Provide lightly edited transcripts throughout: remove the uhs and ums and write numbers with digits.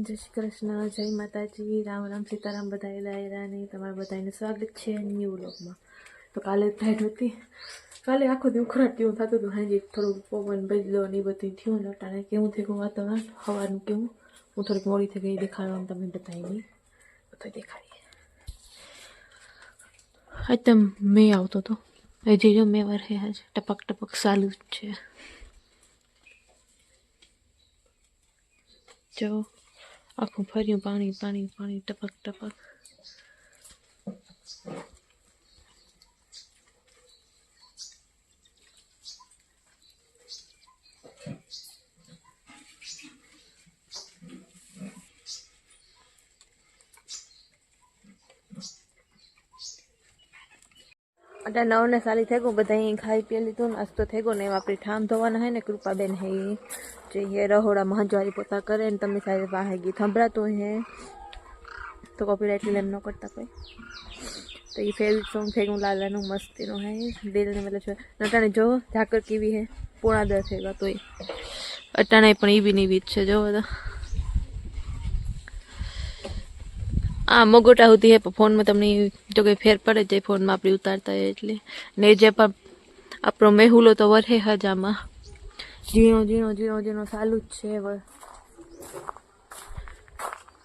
जय श्री कृष्ण, जय माताजी, राम राम, सीताराम, बधाई दायरानी તમારા બધાને સ્વાગત છે ન્યૂ વ્લોગમાં। તો કાલે ટાઈટ હતી, કાલે આખો દી ઉખરાટ જેવું થતું હતું, હાજી થોડું પવન બદલો ને એ બધું થયું ને અટાણે કેવું થઈ ગયું વાતાવરણ સવારનું કેવું। હું થોડીક મોડી થઈ ગઈ દેખાડવાનું, તમને બતાવી બધું દેખાડીએ। એકદમ મેં આવતો હતો, હજી જો મેં વાર હે ટપક ટપક ચાલુ જ છે। જો આખું ફર્યું પાણી પાણી પાણી ટપક ટપક। अटा 9 ने साली थे गो बधाई खाई पी लीधो, नास्तो थे गो ने अपनी ठाम धोवाना है ने कृपाबेन है जो ये रहोड़ा महजवारी पोता करे ने तमे सारे बाहर गीत संभळातो है तो कॉपीराइट क्लेम न करता कोई। तो ये फेवरेट सॉन्ग थे गो लाला नु मस्ती नो है दिल ने मतलब नटाने जो झाकर कीवी है 9:30 थेगा तो अटाणे पण ई भी नहीं बीत छे जो बता आ मगोटा होती है फोन में तमने जो के फेर पड़े जाए फोन में आपणी उतारता है એટલે ने जे पर આપણો મેહુલો તો વરહે હજામાં ઝીણો ઝીણો ઝીણો ઝીણો ચાલુ જ છે।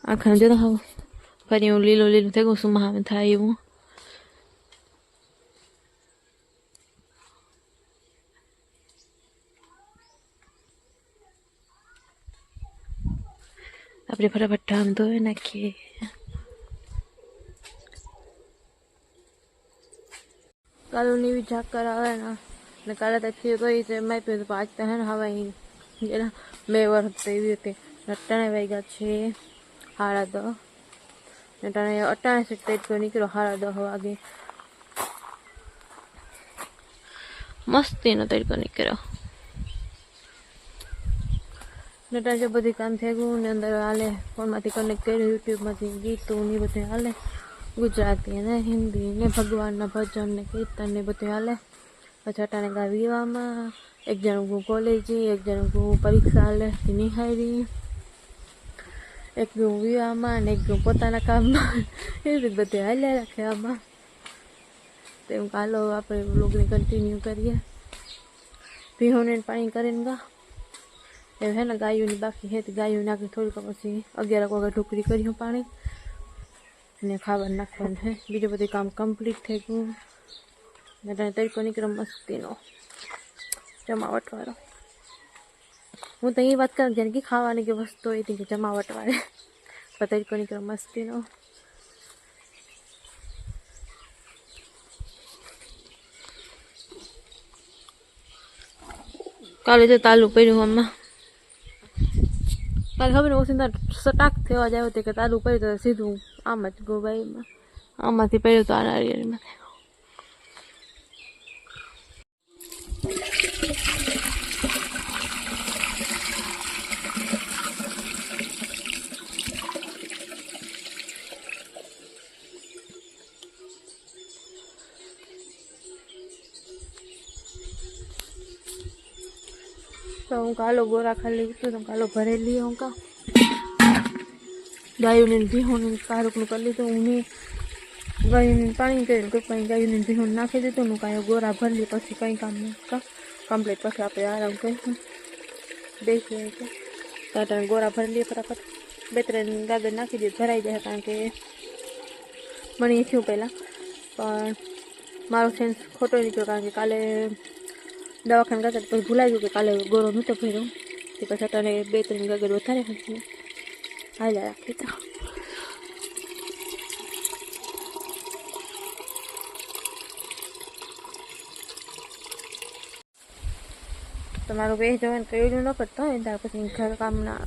આખા જો હા ફરી હું લીલો લીલો થઈ ગયું સુમા થાય એવું। આપણે ફટાફટ ધામ ધોઈ નાખીએ। कालोनी भी झाक कर आवे ना ने काला तथी तो इसे मैं पे तो आज है ना हवा ही जेना मैं वर ते भी ते नटने वेगा छे 8:30 नटने 88 से तेज को निकलो 8:30 वागे मस्ती न तेज को निकलो नटा जो बधी काम थे गु ने अंदर हाले फोन माथी कनेक्ट कर YouTube माथी गीत तो नहीं बते हाले गुजराती ने हिंदी ने भगवान ना भजन ने कीर्तन ने बते हाले। पछी अटाणे गा विवाहमां एक जण को कॉलेज एक जण को परीक्षा हाले निहारी एक गो विवाहमां ने एक गो पोताना काममां ए रीत बते हाले राखे आमां। तो कालो आपणे व्लॉग ने कंटिन्यू करिए। भीहोने पाणी करीने गा ए है ना गायों नी बाकी है तो गायों नाखी थोड़ी पछी 11 वागे ढोकरी कर्યું पाणी ने खावा नाखવાનું है। बीजું બધું કામ કમ્પ્લીટ થઈ ગયું ને તડકો નીકળ્યો મસ્તીનો જમાવટ વાળો। હું તો એ વાત કરું જેને કે ખાવાની કે વસ્તુ હોય કે જમાવટ વાળે પણ તડકો નીકળ્યો મસ્તીનો। કાલે જો તાલું પડ્યું આમાં કાલે ખબર ને ઓસિંદા સટાક થવા જાય તો કે તાલું પડ્યું તો સીધું આમ જ ગોબાઈમાં આમાંથી પડ્યું તો આ નારિયેળીમાં। तो हूँ कालो गोरा खाली तो कालो भरेली हूँ का गायों ने भीहों ने कारुक कर ली तो उन्हें गायों ने पानी कर कहीं गायों ने भीहों नाखी दी तो कायो गोरा भर ली पी कहीं काम का कम्प्लीट पी आप आराम कर देखिए तो गोरा भर लिए फटाफट 2-3 गागर नाखी दी भराई जाए कारण के मनी थी पहला पर मारो सेंस खोटो निकलो कारण के काले दवाखाने गया तो भूलाई गયું કે કાલે ગોરો નહોતો ભર્યો તે પછી અટાણે 2-3 ગાગર વધારે હતી હાલ્યા રાખી તો તમારું વેહ જોઈને કયું ન કરતો હોય ત્યાર પછી ઘર કામના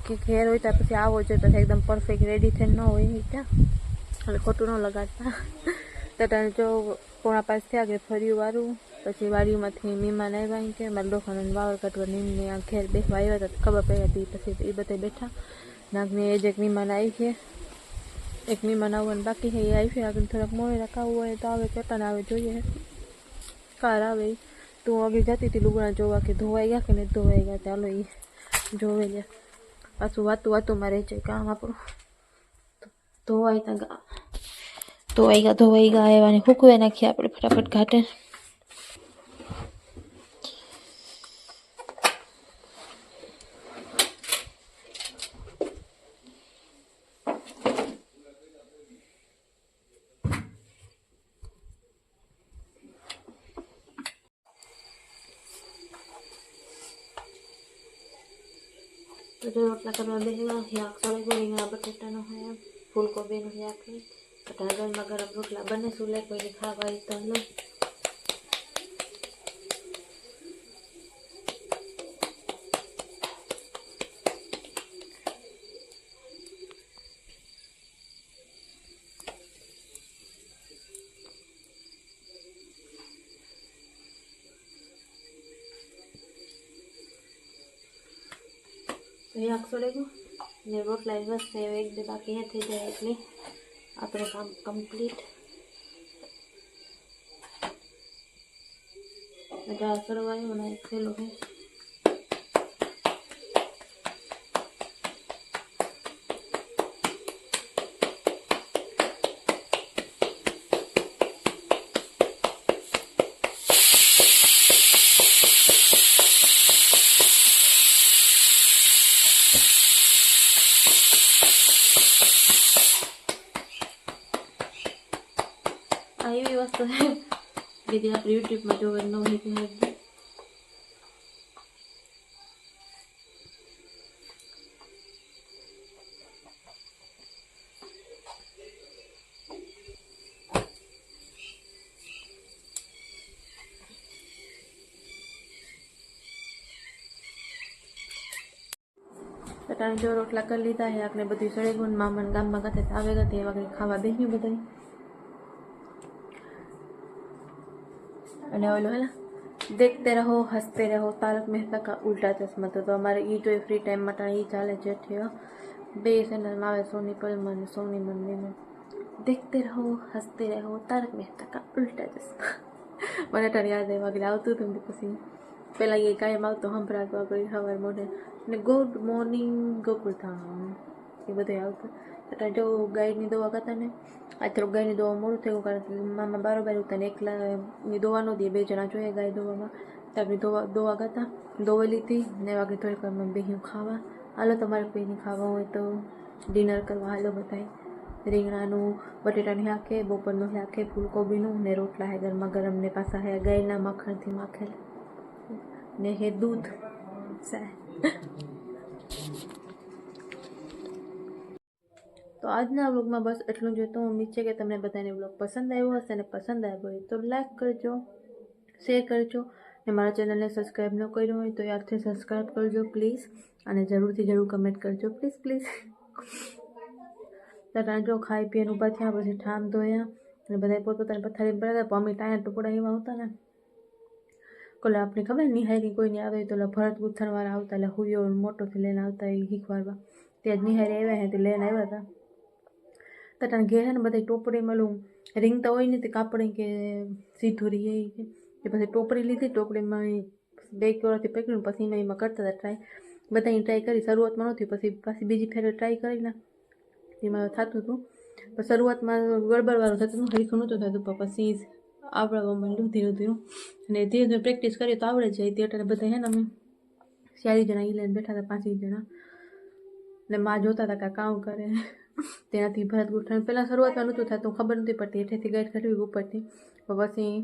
કે ઘેર હોય ત્યાર પછી આવો જોઈએ તો એકદમ પરફેક્ટ રેડી થઈને ન હોય ત્યાં એટલે ખોટું ન લગાડતા। તો અટાણે જો 4:45 થયા કે ફર્યું વારું પછી વાડીમાંથી મહેમાન આવ્યા કે મારા લોકોને વાવર કાઢવા નીમને આ ઘેર બેસવા આવ્યા હતા ખબર પડી હતી પછી એ બધા બેઠા નાગને એ જ એક મહેમાન આવી છે એક મહેમાન આવવાનું બાકી છે એ આવી છે આગળ થોડાક મોડે રખાવું હોય તો આવે કેટલાને આવે જોઈએ કાર આવે તું આગળ જતી હતી લુગડા જોવા કે ધોવાઈ ગયા કે નહીં ધોવાઈ ગયા ચાલો એ જોવે લે પાછું વાતું રહે છે કામ આપણું. ધોવાઈ ગયા એવાને ફૂકવે નાખીએ આપણે ફટાફટ ઘાટે. રોટલા કરવા બેસવા શાક સળગો રીંગણા બટેટાનો હોય ફૂલકોબીનું શાક ગરમા ગરમ રોટલા બને સુલે કોઈને ખાવા હોય તો લો. શાક સળગું ને રોટલા બસ એક બે બાકી એ થઈ જાય એટલે આપણે કામ કમ્પ્લીટ. દાળ સળવાયું અને થેલો છે. આ એવી વસ્તુ છે કે જે આપણે યુટ્યુબમાં જોવે ન હોય કે ટાણે જો રોટલા કરી લીધા છે આપણે બધું સળેગું મામાને ગામમાં ગતે આવે ગતે એ વગેરે ખાવા બેસ્યું બધા. અને ઓલો હે દેખતે રહો હસતે રહો તારક મહેતા કા ઉલ્ટા ચશ્મા તો અમારે એ જો ફ્રી ટાઈમ માટે એ ચાલે છે થયો બે ચેનલમાં આવે સોની પલમાં અને સોની મંદિરમાં. દેખતે રહો હસતે રહો તારક મહેતા કા ઉલ્ટા ચશ્મા મને તારે યાદ આવ્યા વગેરે આવતું હતું ને પછી પહેલાં એ કાયમ આવતો સંભળાતો આપણે સવાર મોઢે ને ગુડ મોર્નિંગ ગોકુળધામ એ બધું આવતું. એટલે જો ગાયની દવા કરતા ને આ થોડુંક ગાયની દવા મોડું થયું કારણ કે મામા બારોબાર ઉતા ને એકલાની દવા ન દે બે જણા જોઈએ ગાય દવામાં તો આપણે દવા કરતા દવા લીધી ને વાગે થોડીક વારમાં બેહ્યું ખાવા. હાલો તમારે કોઈને ખાવા હોય તો ડિનર કરવા હાલો બધાય. રીંગણાનું બટેટાનું શાક છે, બપોરનું શાક છે, ફૂલકોબીનું ને રોટલા હે ગરમા ગરમ ને પાછા હે ગાયના મખણથી માખેલા ને હે દૂધ સાહેબ. તો આજના વ્લોગમાં બસ એટલું જ હતું. ઉમ્મીદ છે કે તમને બધાને વ્લોગ પસંદ આવ્યો હશે અને પસંદ આવ્યો હોય તો લાઈક કરજો, શેર કરજો ને મારા ચેનલને સબસ્ક્રાઈબ ન કર્યું હોય તો યાદથી સબસ્ક્રાઈબ કરજો પ્લીઝ. અને જરૂર કમેન્ટ કરજો પ્લીઝ. ત્યાં જો ખાઈ પીને ઊભા થયા પછી ઠામ ધોયા અને બધા પોતપોતાની પથારી પડ્યા હતા. મમ્મી ટાયા ટુકડા એવા આવતા ને કોલા આપણે ખબર નિહારી કોઈને આવે તો ભરત ગુથણવાળા આવતા એટલે હુયો મોટોથી લઈને આવતા એ શીખવાડવા ત્યાં જ નિહારી આવ્યા હે તે લઈને આવ્યા હતા. તટાણ ઘેર છે ને બધા ટોપડી મળું રીંગ તો હોય ને તે કાપડી કે સીધું રહી એ પછી ટોપડી લીધી. ટોપડીમાં 2 કિલોથી પકડ્યું પછી એમાં કરતા હતા ટ્રાય. બધાની ટ્રાય કરી શરૂઆતમાં નહોતી પછી બીજી ફેરે ટ્રાય કરી ને એમાં થતું હતું. પણ શરૂઆતમાં ગડબડવાળું થતું હતું, હરીખું નહોતું થતું પણ પછી આવડવા માંડ્યું ધીરે ધીરે અને ધીરે ધીરે પ્રેક્ટિસ કરીએ તો આવડે જાય. તે અત્યારે બધા હે ને અમે 4 જણા એ લઈને બેઠા હતા 5 જણા ને માં જોતા હતા કે કામ કરે તેનાથી ભરત ગુઠણ પહેલાં શરૂઆતમાં નહોતું થતું, ખબર નથી પડતી હેઠેથી ગાઈડ કાઢવી ઉપરથી. પછી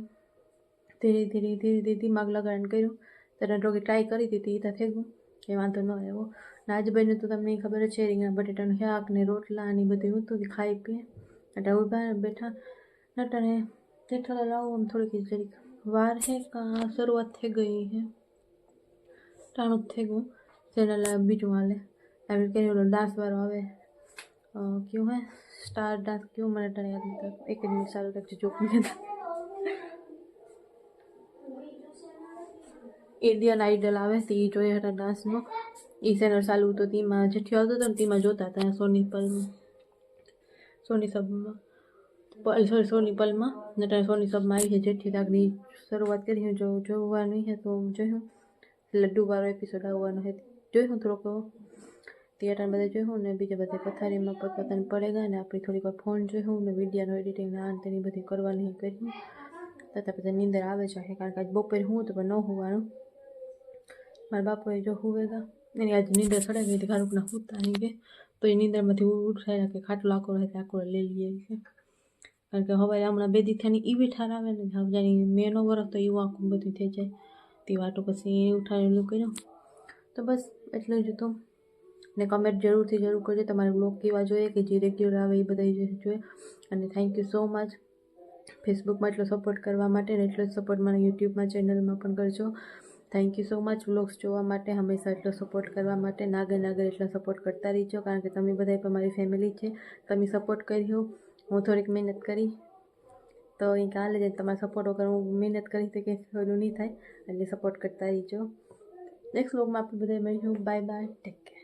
ધીરે ધીરે દિમાગ લગાડીને કર્યું. ત્યારે રોગી ટ્રાય કરી હતી તો થઈ ગયું એ વાંધો ન આવ્યો. ને આજ બન્યું તો તમને ખબર છે રીંગણા બટેટાનું શાક ને રોટલા ને બધું હતું ખાઈ પીએ એટલે ઊભા બેઠા નટાને જેઠા લાવો આમ થોડીક જરીક વાર છે કાં શરૂઆત થઈ ગઈ છે ટાણું જ થઈ ગયું. ચેનલ બીજું હાલે આવી કે ઓલો ડાન્સવાળો આવે ક્યું હે સ્ટાર ડાન્સ ક્યું મને ટાણે યાદ નથી. એક જ મિનિટ સારું રાખજો જોક ઇન્ડિયન આઇડલ આવે તો એ જોઈએ હતા ડાન્સનો એ ચેનલ ચાલુ હતો તેમાં જેઠી આવતો હતો ને તેમાં જોતા હતા સોની પલમાં નટા સોની સબમાં આવી છે જેઠી આગની શરૂઆત કરી જોવાનું છે તો જોયું લડ્ડુવાળો એપિસોડ આવવાનો છે જોયું થોડોક તે થિયેટર બધા જોયું ને બીજા બધા પથારીમાં પોતપોતાને પડે ગયા ને આપણી થોડીક વાર ફોન જોયું ને વિડીયોનું એડિટિંગ આ તેની બધી કરવાની કર્યું તથા બધા નીંદર આવે છે કારણ કે આજ બપોરે હું તો પણ ન હોવાનું મારા બાપુએ જો હુવેગા એની આજ નીંદર ચડાવી ગઈ હતી ખારુકના સૂતા નહીં કે તો એ નીંદરમાંથી ઉઠાયા કે ખાટલો આખો રહે આખો લઈ લઈએ છે કારણ કે હવે હમણાં બે દીથાની એવી ઠાર આવે ને હવે જાણી મેનો વરસ તો એવું આખું બધું થઈ જાય તે વાટો પછી એ ઉઠાડેલું કર્યું તો બસ એટલું જ હતું ને કમેન્ટ જરૂરથી જરૂર કરજો તમારે બ્લોગ કેવા જોઈએ કે જે રેગ્યુલર આવે એ બધા જોઈએ અને થેન્ક યુ સો મચ ફેસબુકમાં એટલો સપોર્ટ કરવા માટે ને એટલો જ સપોર્ટ મને યુટ્યુબમાં ચેનલમાં પણ કરજો thank you so much vlogs જોવા માટે હંમેશા એટલો સપોર્ટ કરવા માટે નાગર એટલો સપોર્ટ કરતા રહીજો કારણ કે તમે બધા પણ મારી ફેમિલી છે તમે સપોર્ટ કર્યો હું થોડીક મહેનત કરી તો એ કાલે જ તમારા સપોર્ટ વગર હું મહેનત કરી તો કંઈ ઓલું નહીં થાય એટલે સપોર્ટ કરતા રહીજો નેક્સ્ટ વ્લોગમાં આપણે બધા મળીશું બાય બાય ટેક કેર